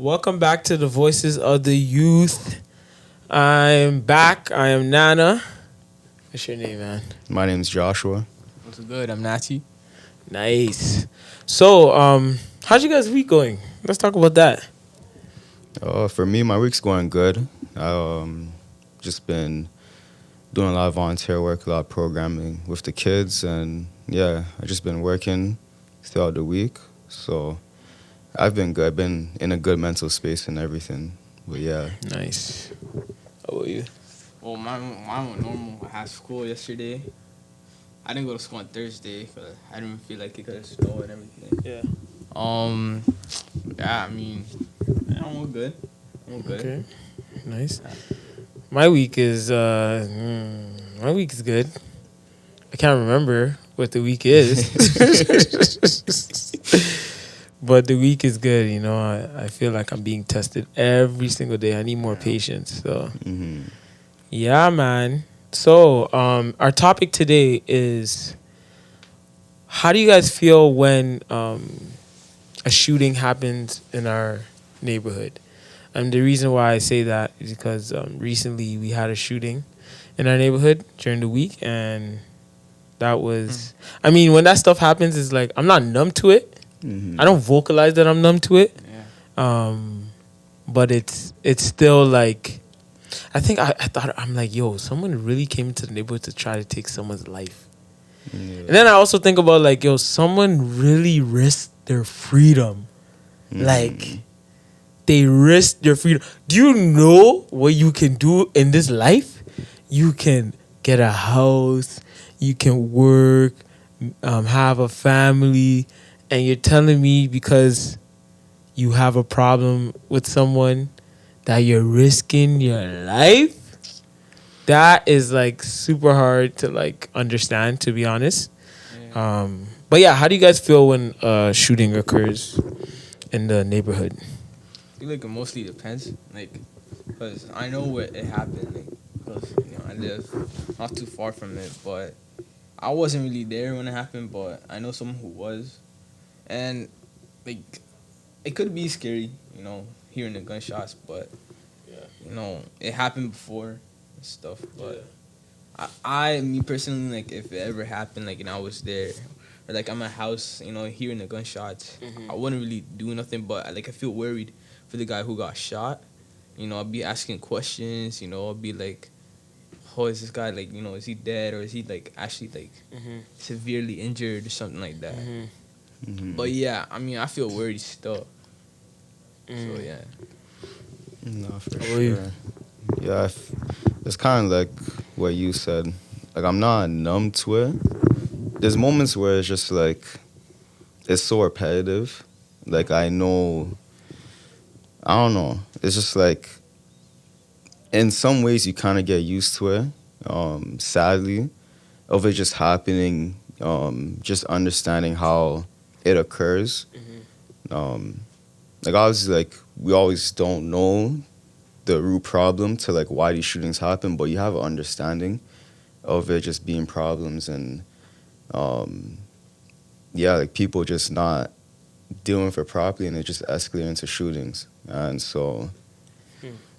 Welcome back to the Voices of the Youth. I'm back. I am Nana. What's your name, man? My name's Joshua. What's good? I'm Natty. Nice. So, how's you guys' week going? Let's talk about that. For me, my week's going good. I just been doing a lot of volunteer work, a lot of programming with the kids, and yeah, I just been working throughout the week. So I've been good. I've been in a good mental space and everything. But yeah. Nice. How about you? Well, mine went normal. I had school yesterday. I didn't go to school on Thursday because I didn't feel like it could have snowed and everything. Yeah. Yeah, I mean, I'm all good. Okay. Nice. My week is good. I can't remember what the week is. But the week is good, you know. I feel like I'm being tested every single day. I need more patience. So yeah, man. So our topic today is, how do you guys feel when a shooting happens in our neighborhood? And the reason why I say that is because recently we had a shooting in our neighborhood during the week, and that was, I mean, when that stuff happens, it's like, I'm not numb to it. I don't vocalize that I'm numb to it. Yeah. But it's still like, I think I thought, I'm like, yo, someone really came into the neighborhood to try to take someone's life. Yeah. And then I also think about, like, yo, someone really risked their freedom. Like, they risked their freedom. Do you know what you can do in this life? You can get a house, you can work, have a family, and you're telling me because you have a problem with someone that you're risking your life? That is, like, super hard to, like, understand, to be honest. Yeah. But yeah, how do you guys feel when a shooting occurs in the neighborhood? I feel like it mostly depends, like, because I know where it happened, like, because, you know, I live not too far from it, but I wasn't really there when it happened, but I know someone who was, and, like, it could be scary, you know, hearing the gunshots, but, you know, it happened before and stuff, but me personally, like, if it ever happened, like, and I was there, or, like, I'm at my house, you know, hearing the gunshots, I wouldn't really do nothing, but, like, I feel worried for the guy who got shot. You know, I'll be asking questions, you know, I'll be like, oh, is this guy, like, you know, is he dead, or is he, like, actually, like, severely injured or something like that? But, yeah, I mean, I feel worried still. So, yeah. No, for sure. Yeah, it's kind of like what you said. Like, I'm not numb to it. There's moments where it's just like, it's so repetitive. Like, I know, I don't know. It's just like, in some ways you kind of get used to it, sadly, of it just happening, just understanding how it occurs. Like, obviously, like, we always don't know the root problem to, like, why these shootings happen, but you have an understanding of it just being problems and, yeah, like, people just not dealing with it properly, and it just escalates into shootings. And so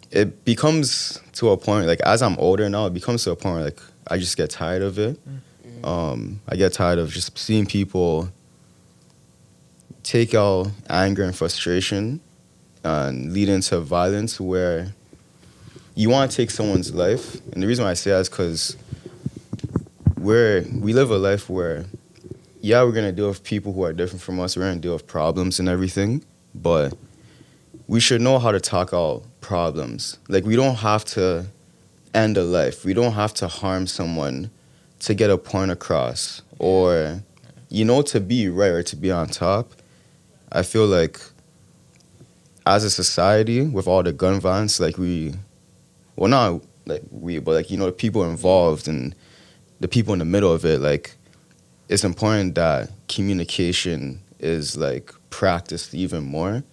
it becomes to a point, like, as I'm older now, it becomes to a point where, like, I just get tired of it. I get tired of just seeing people take out anger and frustration and lead into violence where you want to take someone's life. And the reason why I say that is because we live a life where, yeah, we're going to deal with people who are different from us. We're going to deal with problems and everything. But we should know how to talk out problems. Like, we don't have to end a life. We don't have to harm someone to get a point across or, you know, to be right or to be on top. I feel like as a society, with all the gun violence, like, not like we, but, like, you know, the people involved and the people in the middle of it, like, it's important that communication is, like, practiced even more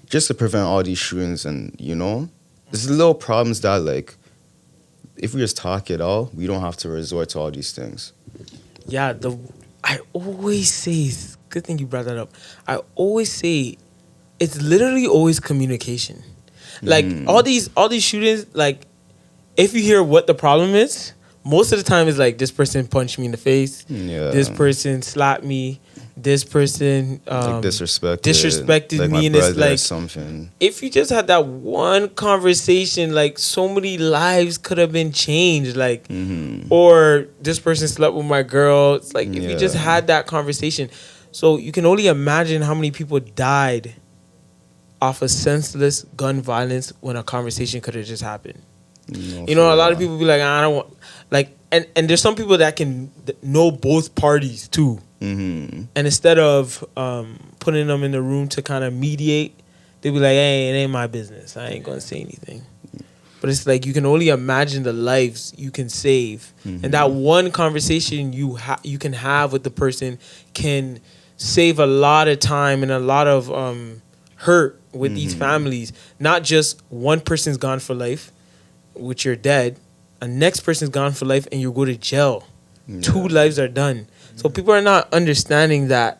just to prevent all these shootings. And, you know, there's little problems that, like, if we just talk it out, we don't have to resort to all these things. Yeah, I always say, good thing you brought that up. I always say it's literally always communication. Like all these shootings, like if you hear what the problem is, most of the time it's like this person punched me in the face, this person slapped me, this person like disrespected like my me, and it's brother or like something. if you just had that one conversation, like so many lives could have been changed. Like, or this person slept with my girl. It's like if you just had that conversation. So you can only imagine how many people died off of senseless gun violence when a conversation could have just happened. No, You know, a for lot real. of people be like, I don't want, like, and there's some people that can know both parties too. And instead of putting them in the room to kind of mediate, they be like, hey, it ain't my business. I ain't gonna say anything. But it's like you can only imagine the lives you can save, and that one conversation you can have with the person can save a lot of time and a lot of hurt with these families. Not just one person's gone for life, which you're dead. A next person's gone for life, and you go to jail. 2 lives are done. So people are not understanding that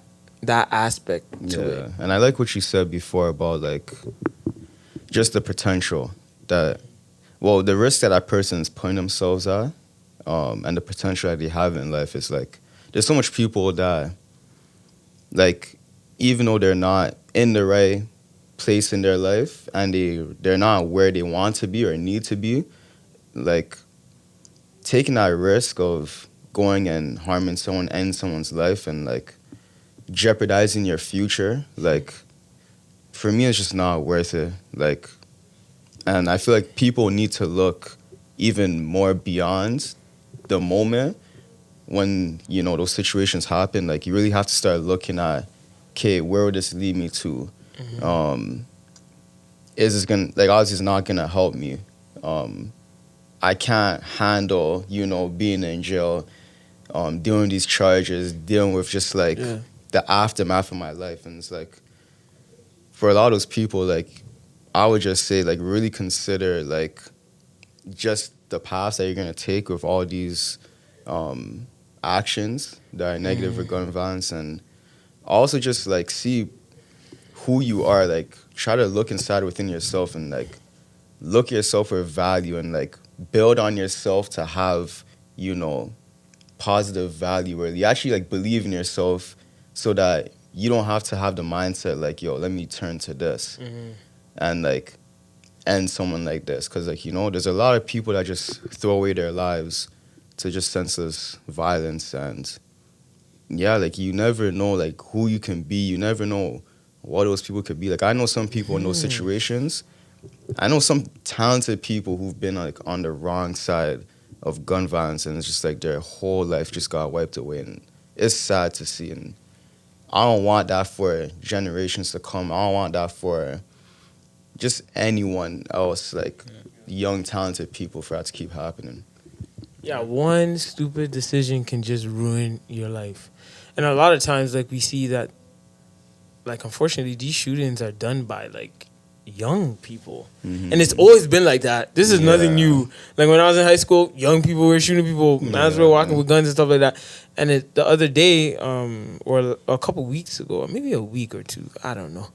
aspect to it. And I like what you said before about like just the potential that, well, the risk that that person's putting themselves at, and the potential that they have in life is like there's so much people that like even though they're not in the right place in their life and they're not where they want to be or need to be, like taking that risk of going and harming someone, end someone's life, and like jeopardizing your future, like for me it's just not worth it. Like, and I feel like people need to look even more beyond the moment when, you know, those situations happen. Like you really have to start looking at, okay, where would this lead me to? Is this gonna, like, obviously it's not gonna help me. I can't handle, you know, being in jail, dealing with these charges, dealing with just like the aftermath of my life. And it's like, for a lot of those people, like, I would just say, like, really consider, like, just the paths that you're going to take with all these actions that are negative for gun violence. And also just, like, see who you are. Like, try to look inside within yourself and, like, look at yourself for value and, like, build on yourself to have, you know, positive value, where you actually, like, believe in yourself so that you don't have to have the mindset, like, yo, let me turn to this and, like, end someone like this. Because, like, you know, there's a lot of people that just throw away their lives to just senseless violence. And, yeah, like, you never know, like, who you can be. You never know what those people could be. Like, I know some people in those situations. I know some talented people who've been, like, on the wrong side of gun violence, and it's just, like, their whole life just got wiped away. And it's sad to see. And I don't want that for generations to come. I don't want that for just anyone else, like young, talented people, for that to keep happening. Yeah, one stupid decision can just ruin your life. And a lot of times, like, we see that, like, unfortunately, these shootings are done by, like, young people. And it's always been like that. This is nothing new. Like, when I was in high school, young people were shooting people. Mans were walking with guns and stuff like that. And the other day, or a couple weeks ago, or maybe a week or two, I don't know,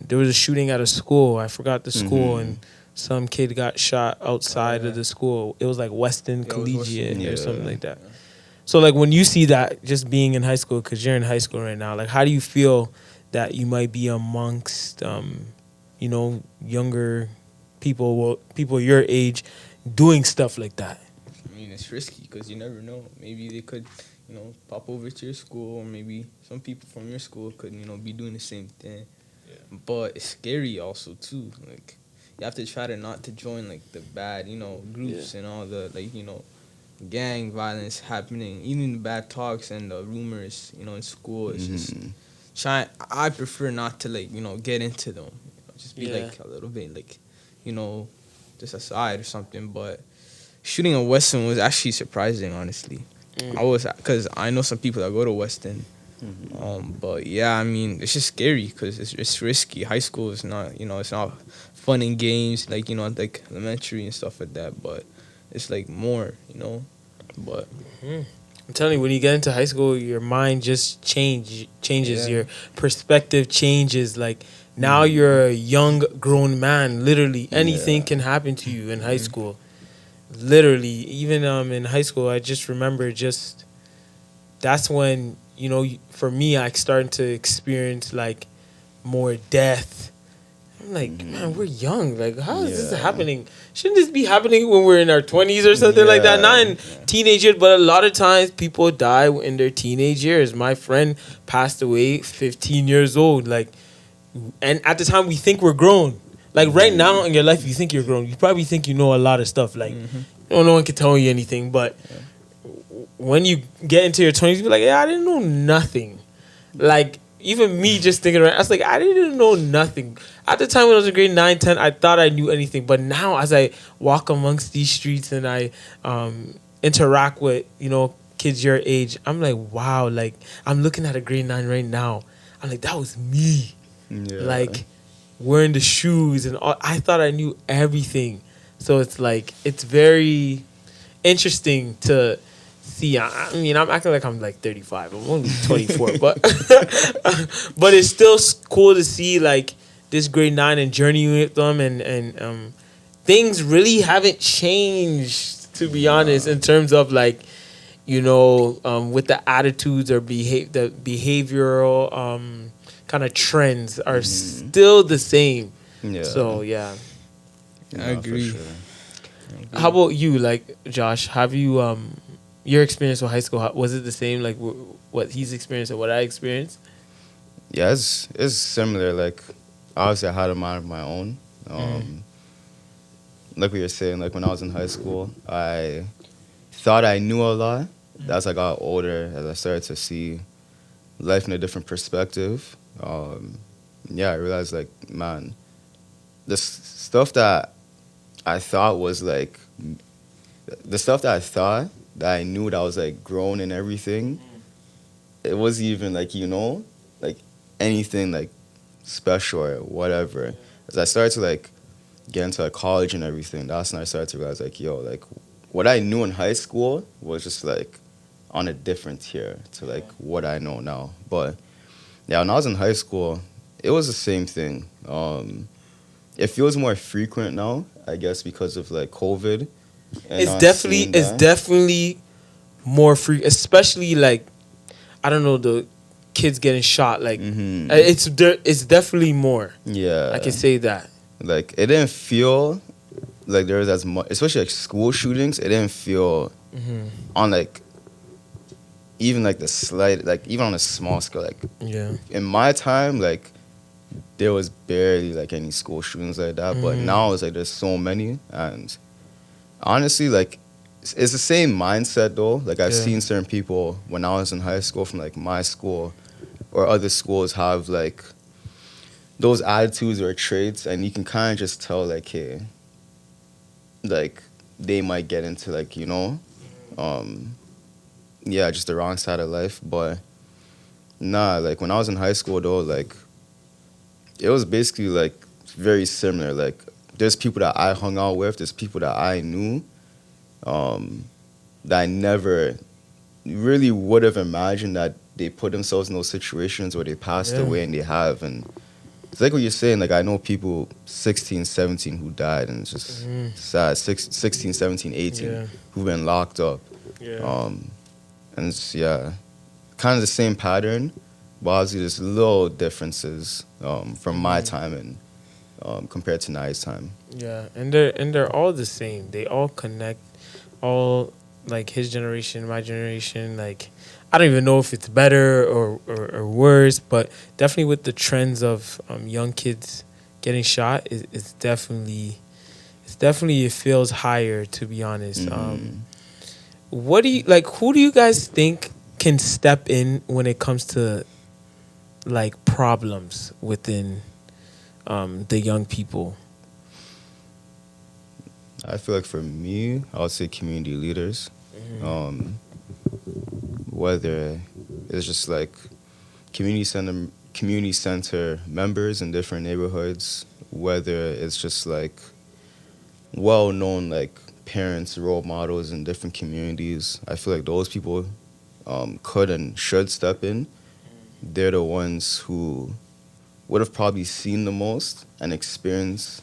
there was a shooting at a school. I forgot the school, and some kid got shot outside of the school. It was like Weston Collegiate or something like that. So, like, when you see that, just being in high school, because you're in high school right now, like, how do you feel that you might be amongst, you know, younger people, people your age, doing stuff like that? I mean, it's risky because you never know. Maybe they could, you know, pop over to your school, or maybe some people from your school could, you know, be doing the same thing. But it's scary also too. Like, you have to try to not to join, like, the bad, you know, groups and all the, like, you know, gang violence happening, even the bad talks and the rumors, you know, in school. It's just I prefer not to, like, you know, get into them. You know, just be like a little bit, like, you know, just aside or something. But shooting at Weston was actually surprising, honestly. Because I know some people that go to Weston. But yeah, I mean, it's just scary because it's risky. High school is not, you know, it's not fun and games like, you know, like elementary and stuff like that. But it's like more, you know. But I'm telling you, when you get into high school, your mind just changes. Your perspective changes. Like, Now you're a young grown man. Literally anything Yeah. can happen to you in high school. Literally, even in high school, I just remember just that's when for me I started to experience like more death. I'm like, man, we're young. Like, how is this Yeah. happening? Shouldn't this be happening when we're in our 20s or something like that? Not Yeah. in teenage years, but a lot of times people die in their teenage years. My friend passed away 15 years old. Like, and at the time we think we're grown. Like right now in your life, you think you're grown. You probably think you know a lot of stuff. Like, no one can tell you anything. But when you get into your 20s, you be like, yeah, I didn't know nothing. Like, even me just thinking around, I was like, I didn't know nothing. At the time when I was in grade 9, 10, I thought I knew anything. But now as I walk amongst these streets and I interact with, kids your age, I'm like, wow, like, I'm looking at a grade 9 right now. I'm like, that was me. Yeah. Like, wearing the shoes and all. I thought I knew everything. So it's like, it's very interesting to see. I mean, I'm acting like I'm like 35. I'm only 24, but but it's still cool to see like this grade 9 and journeying with them, and things really haven't changed, to be honest, in terms of like with the attitudes or the behavioral kind of trends are still the same. Yeah. So yeah. I No, for agree. sure. How about you, like Josh? Have you your experience with high school? Was it the same, like what he's experienced and what I experienced? Yeah, it's similar. Like, obviously, I had a mind of my own. Like we were saying, like when I was in high school, I thought I knew a lot. As I got older, as I started to see life in a different perspective, yeah, I realized like, man, stuff that I thought was like, the stuff that I thought that I knew that was like grown and everything, it wasn't even like, like anything like special or whatever. As I started to like get into like college and everything, that's when I started to realize like, yo, like what I knew in high school was just like on a different tier to like what I know now. But yeah, when I was in high school, it was the same thing. It feels more frequent now, I guess, because of like COVID. And It's not definitely seeing it's that. definitely more free, especially like I don't know, the kids getting shot. Like it's definitely more. Yeah. I can say that. Like it didn't feel like there was as much, especially like school shootings. It didn't feel on like even like the slight, like even on a small scale. Like Yeah. in my time, like there was barely like any school shootings like that. But now it's like there's so many, and honestly, like it's the same mindset though. Like I've Yeah. seen certain people when I was in high school from like my school or other schools have like those attitudes or traits, and you can kind of just tell like, hey, like they might get into like yeah, just the wrong side of life. But nah, like when I was in high school though, like it was basically like very similar. Like there's people that I hung out with, there's people that I knew that I never really would have imagined that they put themselves in those situations where they passed Yeah. away, and they have. And it's like what you're saying, like I know people 16, 17 who died, and it's just sad. 16, 17, 18 Yeah. who've been locked up. Yeah. And it's, yeah, kind of the same pattern, but obviously there's little differences from my time and compared to Nai's time. Yeah, and they're all the same. They all connect. All like his generation, my generation. Like I don't even know if it's better or worse, but definitely with the trends of young kids getting shot, it's definitely it feels higher, to be honest. What do you like? Who do you guys think can step in when it comes to like problems within the young people? I feel like for me, I would say community leaders. Whether it's just like community center members in different neighborhoods, whether it's just like well known like parents, role models in different communities. I feel like those people could and should step in. They're the ones who would have probably seen the most and experienced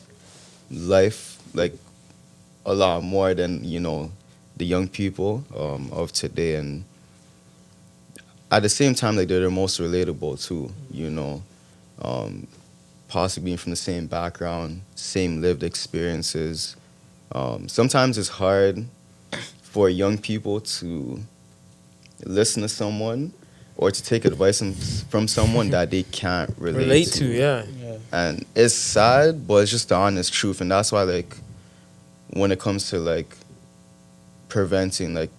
life like a lot more than, you know, the young people of today. And at the same time, like they're the most relatable too, you know, possibly being from the same background, same lived experiences. Sometimes it's hard for young people to listen to someone or to take advice from someone that they can't relate to. Yeah. And it's sad, but it's just the honest truth. And that's why, like, when it comes to like preventing like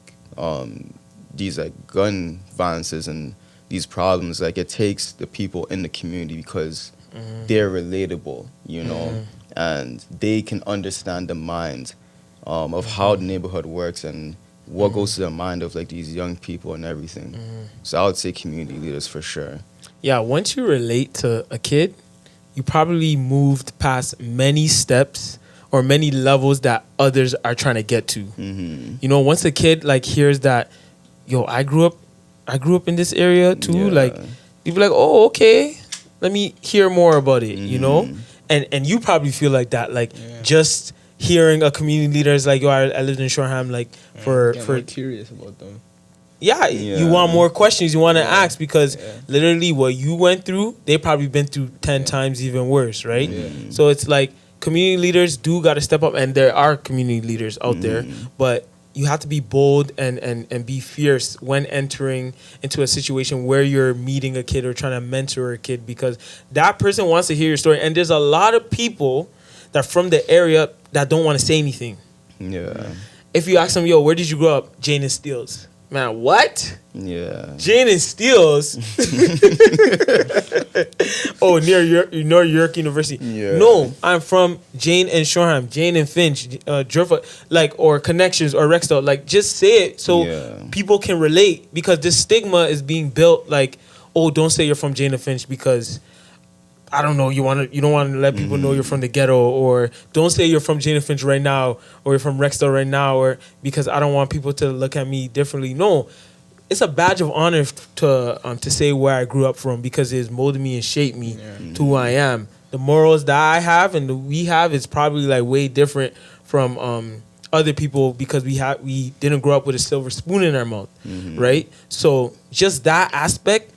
these like gun violences and these problems, like it takes the people in the community because they're relatable, you know, and they can understand the mind of how the neighborhood works and what goes to the mind of like these young people and everything. So I would say community leaders for sure. Yeah, once you relate to a kid, you probably moved past many steps or many levels that others are trying to get to. You know, once a kid like hears that, yo, I grew up in this area too, like people like, oh, okay, let me hear more about it, you know? And you probably feel like that, like just hearing a community leader is like, yo, I lived in Shoreham, like for curious about them. Yeah, you want more questions you want to ask because literally what you went through, they probably been through 10 times even worse, right? So it's like community leaders do got to step up, and there are community leaders out there, but you have to be bold and be fierce when entering into a situation where you're meeting a kid or trying to mentor a kid, because that person wants to hear your story. And there's a lot of people that are from the area that don't want to say anything. Yeah. If you ask them, yo, where did you grow up? Jane and Steeles. Man, what? Yeah. Jane and Steeles? Oh, near York University. Yeah. No, I'm from Jane and Shoreham, Jane and Finch, Druffa, like, or Connections or Rexdale. Like, just say it so people can relate, because this stigma is being built like, oh, don't say you're from Jane and Finch because I don't know, you don't want to let people know you're from the ghetto, or don't say you're from Jane and Finch right now, or you're from Rexdale right now, or because I don't want people to look at me differently. No, it's a badge of honor to say where I grew up from, because it's molded me and shaped me to who I am. The morals that I have and we have is probably like way different from other people, because we didn't grow up with a silver spoon in our mouth, right? So just that aspect.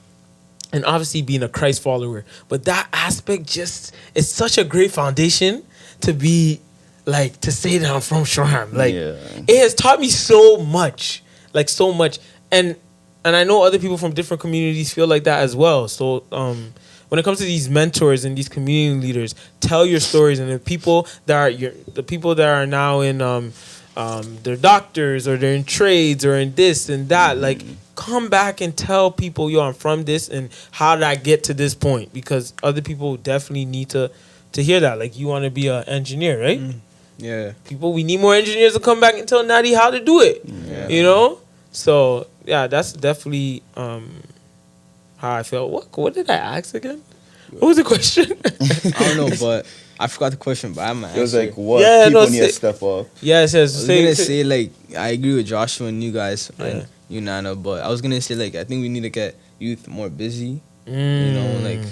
And obviously being a Christ follower. But that aspect just, it's such a great foundation to be, like, to say that I'm from Shoreham. Like, it has taught me so much. Like, so much. And I know other people from different communities feel like that as well. So when it comes to these mentors and these community leaders, tell your stories. And the people that are now in they're doctors, or they're in trades, or in this and that, like, come back and tell people, yo, I'm from this, and how did I get to this point? Because other people definitely need to hear that. Like, you want to be an engineer, right? Yeah. People, we need more engineers to come back and tell Natty how to do it. You know? So, yeah, that's definitely how I felt. What did I ask again? What was the question? I don't know, but I forgot the question, but I'm It was like, what people need to step up. Yeah, it says. I was going to say, like, I agree with Joshua and you guys. And you, Nana, but I was gonna say, like, I think we need to get youth more busy. You know, like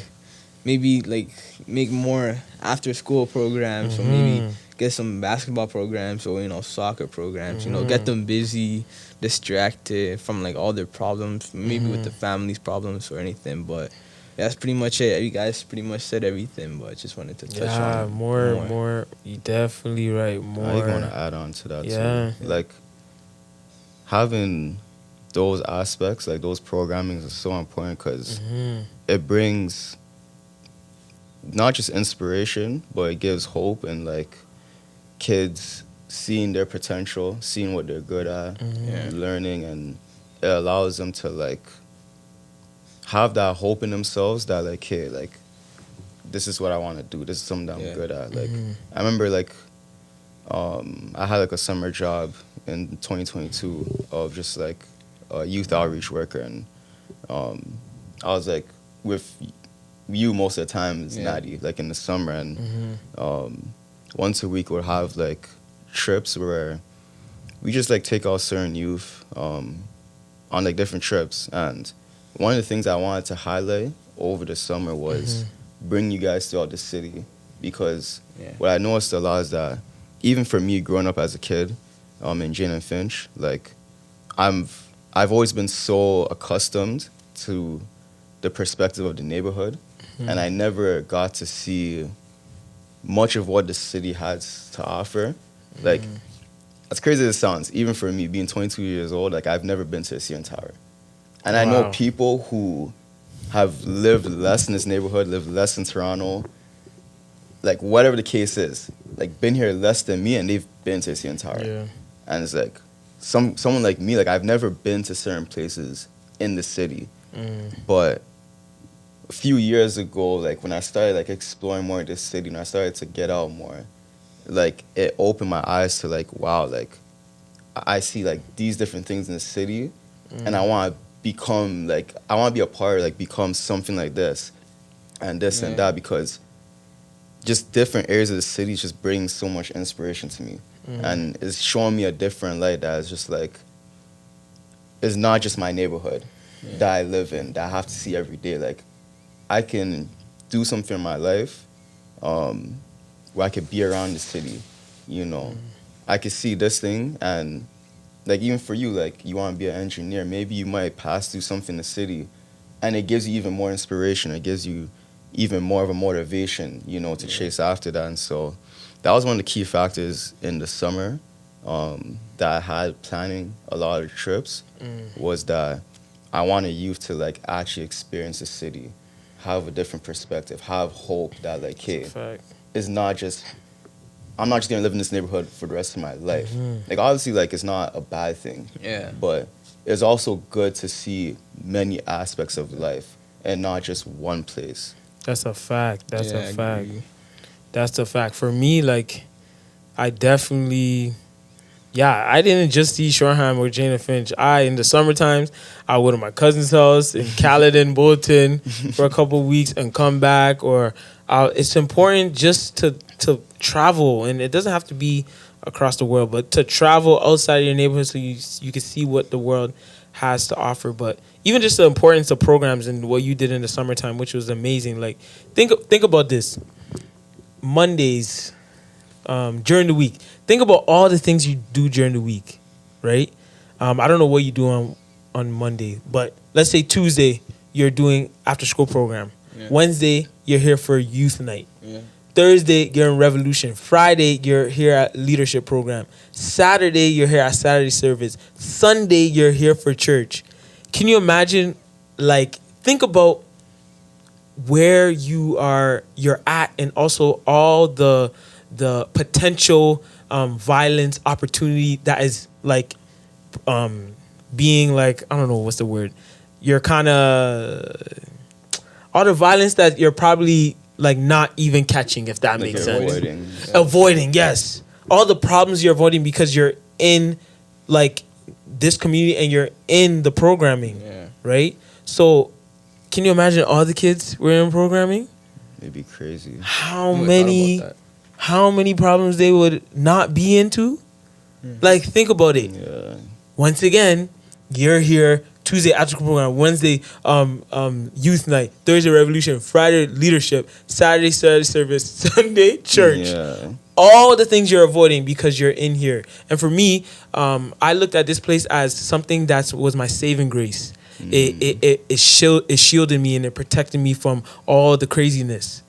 maybe like make more after school programs, or maybe get some basketball programs, or, you know, soccer programs. You know, get them busy, distracted from like all their problems, maybe with the family's problems or anything. But that's pretty much it. You guys pretty much said everything, but I just wanted to touch on more. You definitely right. More. I want to add on to that too. Like, having those aspects, like those programmings, is so important, because it brings not just inspiration, but it gives hope, and like kids seeing their potential, seeing what they're good at, learning, and it allows them to like have that hope in themselves that like, hey, like, this is what I want to do. This is something that I'm good at. Like, I remember like I had like a summer job in 2022 of just like a youth outreach worker, and I was like with you most of the time, Natty, like in the summer, and once a week we'll have like trips where we just like take out certain youth on like different trips. And one of the things I wanted to highlight over the summer was bring you guys throughout the city, because Yeah. what I noticed a lot is that even for me growing up as a kid, in Jane and Finch, like I've always been so accustomed to the perspective of the neighborhood, and I never got to see much of what the city has to offer. Like, as crazy as it sounds, even for me being 22 years old, like I've never been to a CN Tower. And I know Wow. people who have lived less in this neighborhood, lived less in Toronto, like whatever the case is, like been here less than me, and they've been to a CN Tower. Yeah. And it's like someone like me, like I've never been to certain places in the city. But a few years ago, like when I started like exploring more of this city and I started to get out more, like it opened my eyes to like, wow, like I see like these different things in the city, and I want to become like, I want to be a part, like become something like this and this and that, because just different areas of the city just bring so much inspiration to me. And it's showing me a different light that is just like, it's not just my neighborhood that I live in, that I have to see every day. Like, I can do something in my life where I could be around the city, you know. I could see this thing, and like even for you, like you want to be an engineer, maybe you might pass through something in the city, and it gives you even more inspiration. It gives you even more of a motivation, you know, to chase after that. And so that was one of the key factors in the summer that I had planning a lot of trips, was that I wanted youth to like actually experience the city, have a different perspective, have hope that like, hey, Fact. it's not just, I'm not just gonna live in this neighborhood for the rest of my life. Like obviously, like it's not a bad thing. Yeah. But it's also good to see many aspects of life and not just one place. That's a fact. That's Yeah, a I fact. agree. That's a fact. For me, like, I definitely, I didn't just see Shoreham or Jane and Finch. In the summer times, I would go to my cousin's house in Caledon, Bolton for a couple of weeks and come back. Or it's important just to travel, and it doesn't have to be across the world, but to travel outside of your neighborhood so you can see what the world has to offer. But even just the importance of programs and what you did in the summertime, which was amazing. Like, think about this. Mondays, during the week. Think about all the things you do during the week, right? I don't know what you do on Monday, but let's say Tuesday, you're doing after school program. Yeah. Wednesday, you're here for youth night. Yeah. Thursday, you're in Revolution. Friday, you're here at leadership program. Saturday, you're here at Saturday service. Sunday, you're here for church. Can you imagine, like, think about where you're at, and also all the potential violence opportunity that is like being like, I don't know what's the word, you're kind of all the violence that you're probably like not even catching, if that Like makes avoiding. sense. Avoiding, yes, all the problems you're avoiding because you're in like this community and you're in the programming, right? So can you imagine all the kids were in programming? It'd be crazy. How Never thought many about that. how many problems they would not be into? Like, think about it. Yeah. Once again, you're here Tuesday after school program, Wednesday youth night, Thursday Revolution, Friday leadership, Saturday service, Sunday church. Yeah. All the things you're avoiding because you're in here. And for me, I looked at this place as something that was my saving grace. It shielded me and it protected me from all the craziness.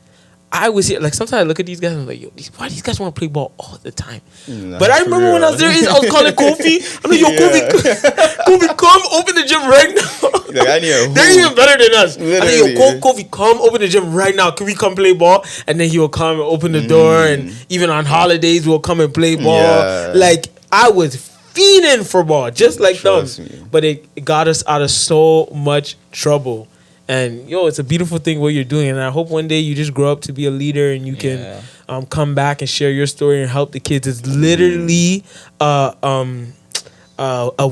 I was here, like, sometimes I look at these guys and I'm like, yo, why these guys want to play ball all the time? But I remember when I was there, I was calling Kofi. I'm like, yo, Kofi, come open the gym right now. Like, I need a hoop. They're even better than us. I Literally. think, yo, Kofi, come open the gym right now. Can we come play ball? And then he will come and open the door. And even on holidays, we'll come and play ball. Yeah. Like, I was fiending for ball, just like them. Trust me. But it got us out of so much trouble. And, yo, it's a beautiful thing what you're doing. And I hope one day you just grow up to be a leader and you can come back and share your story and help the kids. It's literally a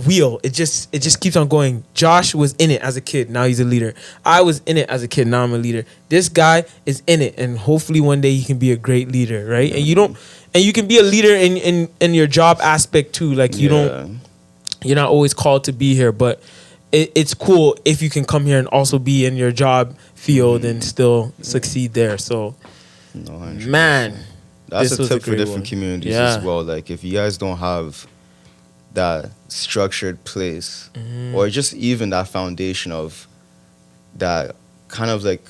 wheel. It just keeps on going. Josh was in it as a kid. Now he's a leader. I was in it as a kid. Now I'm a leader. This guy is in it. And hopefully one day he can be a great leader, right? And you can be a leader in your job aspect too. Like, you're not always called to be here, but it's cool if you can come here and also be in your job field and still succeed there. So, No, 100%. man, That's this a was a tip for great different one. communities Yeah. as well. Like, if you guys don't have that structured place, Mm-hmm. or just even that foundation of that kind of like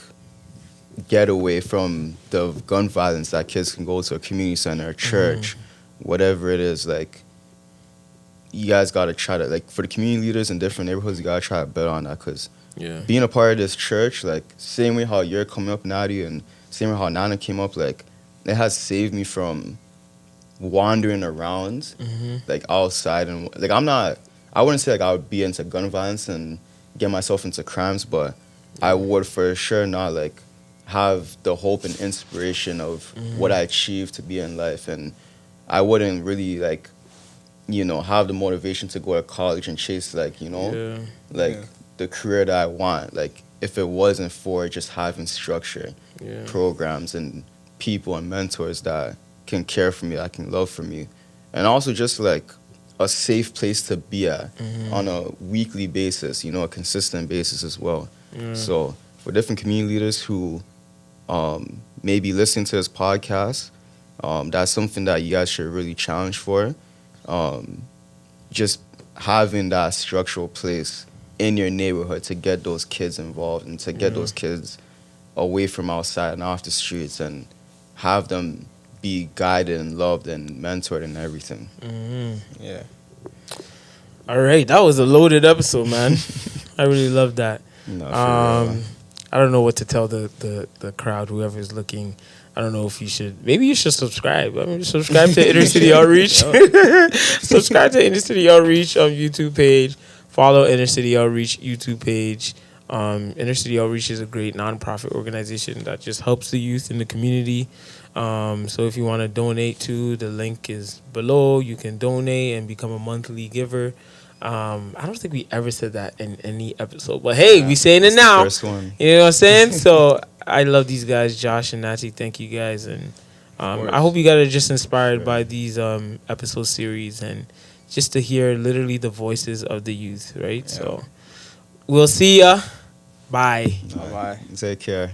get away from the gun violence that kids can go to a community center, a church, whatever it is, like, you guys got to try to, like, for the community leaders in different neighborhoods, you got to try to bet on that, because Yeah. being a part of this church, like, same way how you're coming up, Natty, and same way how Nana came up, like, it has saved me from wandering around, like, outside. And, like, I wouldn't say, like, I would be into gun violence and get myself into crimes, but I would for sure not, like, have the hope and inspiration of what I achieved to be in life. And I wouldn't really, like, you know, have the motivation to go to college and chase, like, you know, Yeah. like, Yeah. the career that I want, like, if it wasn't for just having structure, Yeah. programs, and people and mentors that can care for me, that can love for me, and also just, like, a safe place to be at on a weekly basis, you know, a consistent basis as well. So for different community leaders who may be listening to this podcast, that's something that you guys should really challenge for. Just having that structural place in your neighborhood to get those kids involved and to get those kids away from outside and off the streets, and have them be guided and loved and mentored and everything. Yeah. All right, that was a loaded episode, man. I really love that. No, for real. I don't know what to tell the crowd, whoever's looking. I don't know if you should. Maybe you should subscribe. I mean, subscribe to Inner City Outreach. Subscribe to Inner City Outreach on YouTube page. Follow Inner City Outreach YouTube page. Inner City Outreach is a great nonprofit organization that just helps the youth in the community. So if you want to donate to, the link is below. You can donate and become a monthly giver. I don't think we ever said that in any episode, but hey, we saying it now. First one. You know what I'm saying? So I love these guys, Josh and Natty. Thank you guys, and I hope you guys are just inspired by these episode series and just to hear literally the voices of the youth, right? Yeah. So we'll see ya. Bye. Bye-bye. Take care.